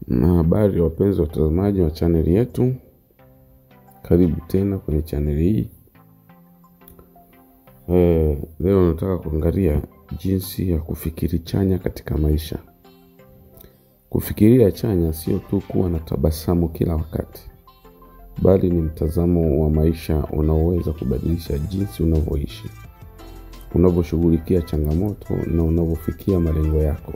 Na habari wapenzi watazamaji wa channel yetu, karibu tena kwenye channel hii. Leo nataka kuangalia jinsi ya kufikiri chanya katika maisha. Kufikiria chanya sio tu kuwa na tabasamu kila wakati, bali ni mtazamo wa maisha unaoweza kubadilisha jinsi unavyoishi, unavyoshughulikia changamoto na unavyofikia malengo yako.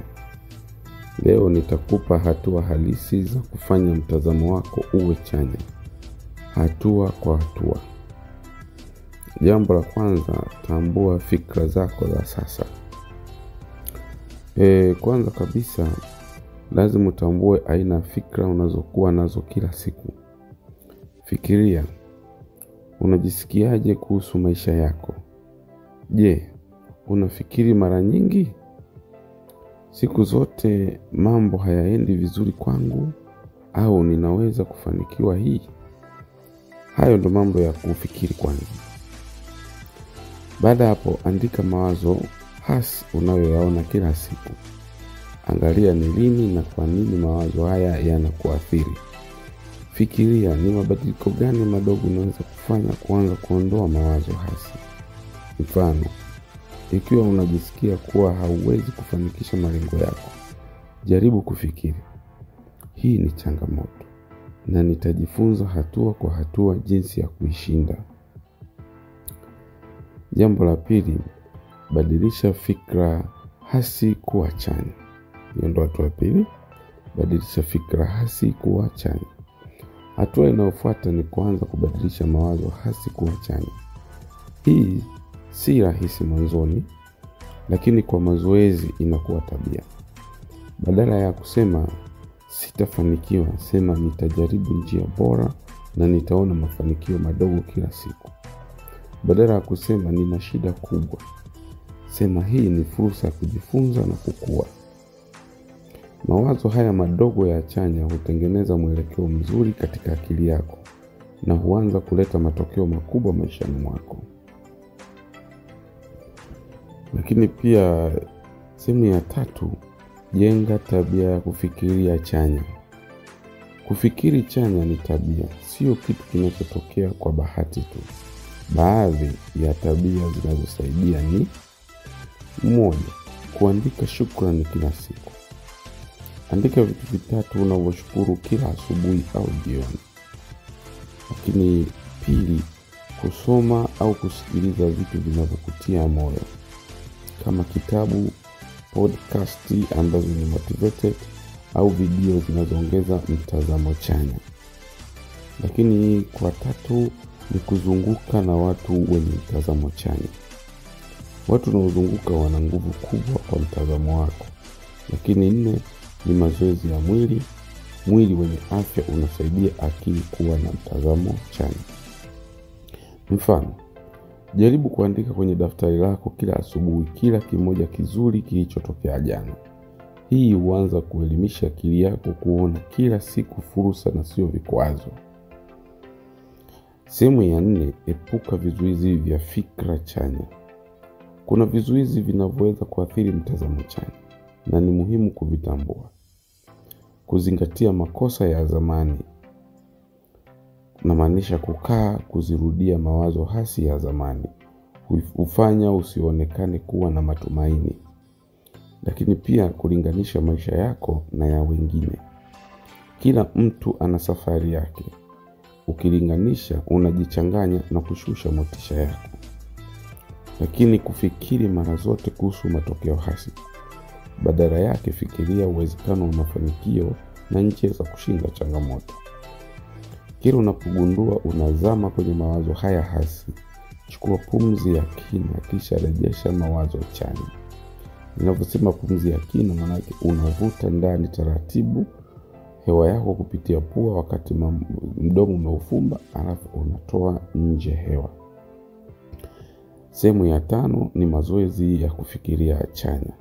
Leo nitakupa hatua halisi za kufanya mtazamo wako uwe chanya, hatua kwa hatua. Jambo la kwanza, tambua fikra zako za sasa. Kwanza kabisa, lazima utambue aina ya fikra unazokuwa nazo kila siku. Fikiria, unajisikiaje kuhusu maisha yako? Je, unafikiri mara nyingi? Siku zote mambo hayaendi vizuri kwangu, au ninaweza kufanikiwa hii? Hayo ndo mambo ya kufikiri kwanza. Baada hapo, andika mawazo hasi unayoyaona kila siku. Angalia ni lini na kwa nini mawazo haya yanakuathiri. Fikiria ni mabadiliko gani madogo unaweza kufanya kuanza kuondoa mawazo hasi. Mfano, ikiwa unajisikia kuwa hauwezi kufanikisha malengo yako, jaribu kufikiri, hii ni changamoto na nitajifunza hatua kwa hatua jinsi ya kuishinda. Jambo la pili, badilisha fikra hasi kuwa chanya. Hiyo ndo hatua ya pili, badilisha fikra hasi kuwa chanya. Hatua inayofuata ni kuanza kubadilisha mawazo hasi kuwa chanya. Hii si rahisi mwanzoni, lakini kwa mazoezi inakuwa tabia. Badala ya kusema sitafanikiwa, sema nitajaribu njia bora na nitaona mafanikio madogo kila siku. Badala ya kusema nina shida kubwa, sema hii ni fursa ya kujifunza na kukua. Mawazo haya madogo ya chanya hutengeneza mwelekeo mzuri katika akili yako na huanza kuleta matokeo makubwa maishani mwako. Lakini pia sehemu ya tatu, jenga tabia ya kufikiria chanya. Kufikiri chanya ni tabia, sio kitu kinachotokea kwa bahati tu. Baadhi ya tabia zinazosaidia ni: 1. Kuandika shukrani kila siku. Andika vitu vitatu unavyoshukuru kila asubuhi au jioni. Lakini 2, kusoma au kusikiliza vitu vinavyokutia moyo, kama kitabu, podcast ambazo ni motivated au video zinazoongeza mtazamo chanya. Lakini kwa 3 ni kuzunguka na watu wenye mtazamo chanya. Watu unaozunguka wana nguvu kubwa kwa mtazamo wako. Lakini 4 ni mazoezi ya mwili. Mwili wenye afya unasaidia akili kuwa na mtazamo chanya. Mfano, jaribu kuandika kwenye daftari lako kila asubuhi kila kimoja kizuri kilichotokea jana. Hii huanza kuelimisha akili yako kuona kila siku fursa na sio vikwazo. Sehemu ya 4, epuka vizuizi vya fikra chanya. Kuna vizuizi vinavyoweza kuathiri mtazamo chanya na ni muhimu kuvitambua. Kuzingatia makosa ya zamani, namaanisha kuzirudia mawazo hasi ya zamani, hufanya usionekane kuwa na matumaini. Lakini pia kulinganisha maisha yako na ya wengine. Kila mtu ana safari yake. Ukilinganisha unajichanganya na kushusha motisha yako. Lakini kufikiri mara zote kuhusu matokeo hasi. Badala yake fikiria uwezekano wa mafanikio na njia za kushinda changamoto. Kila unapogundua unazama kwenye mawazo haya hasi, chukua pumzi ya kina kisha rejesha mawazo chanya. Ninavyosema pumzi ya kina, maana yake unavuta ndani taratibu hewa yako kupitia pua wakati mdomo umeufumba, alafu unatoa nje hewa. Sehemu ya 5 ni mazoezi ya kufikiria chanya.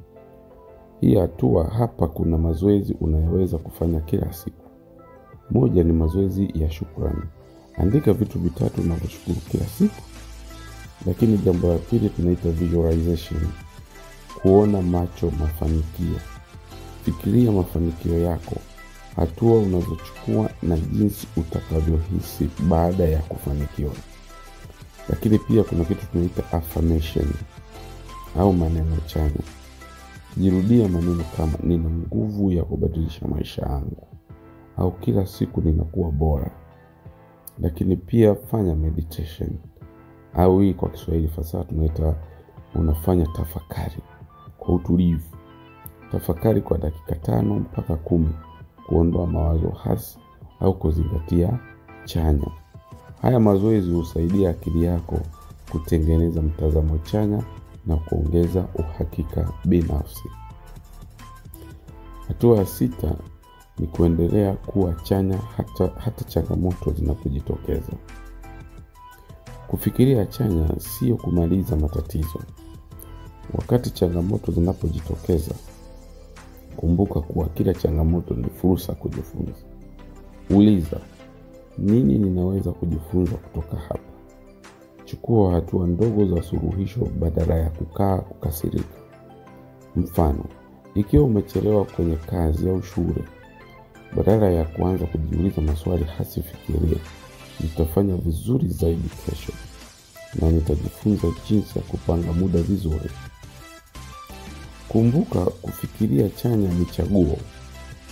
Hii hatua hapa kuna mazoezi unayoweza kufanya kila siku. 1 ni mazoezi ya shukrani. Andika vitu vitatu unavyoshukuru kila siku. Lakini jambo la pili tunaita visualization. Kuona macho mafanikio. Fikiria mafanikio yako, hatua unazochukua na jinsi utakavyohisi baada ya kufanikiwa. Lakini pia kuna kitu tunaita affirmation au maneno chanya. Jirudia maneno kama nina nguvu ya kubadilisha maisha yangu au kila siku ninakuwa bora. Lakini pia fanya meditation au hii kwa Kiswahili fasaha tunaita unafanya tafakari kwa utulivu. Tafakari kwa dakika 5 mpaka 10 kuondoa mawazo hasi au kuzingatia chanya. Haya mazoezi husaidia akili yako kutengeneza mtazamo chanya na kuongeza uhakika binafsi. Hatua ya 6 ni kuendelea kuwa chanya hata changamoto zinapojitokeza. Kufikiria chanya sio kumaliza matatizo. Wakati changamoto zinapojitokeza, kumbuka kuwa kila changamoto ni fursa kujifunza. Uliza, nini ninaweza kujifunza kutoka hapa? Chukua hatua ndogo za suluhisho badala ya kukasirika. Mfano, ikiwa umechelewa kwenye kazi au shule, badala ya kuanza kujiuliza maswali hasi fikiria, nitafanya vizuri zaidi kesho na nitajifunza jinsi ya kupanga muda vizuri. Kumbuka, kufikiria chanya ni chaguo.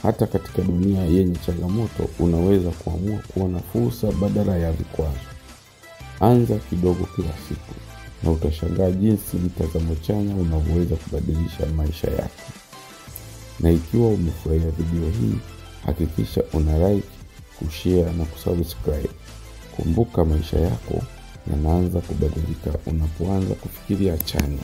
Hata katika dunia yenye changamoto unaweza kuamua kuona fursa badala ya vikwazo. Anza kidogo kila siku na utashangaa jinsi mtazamo chanya unavyoweza kubadilisha maisha yako. Na ikiwa umefurahia video hii, hakikisha una like, kushare na kusubscribe. Kumbuka, maisha yako yanaanza kubadilika unapoanza kufikiria chanya.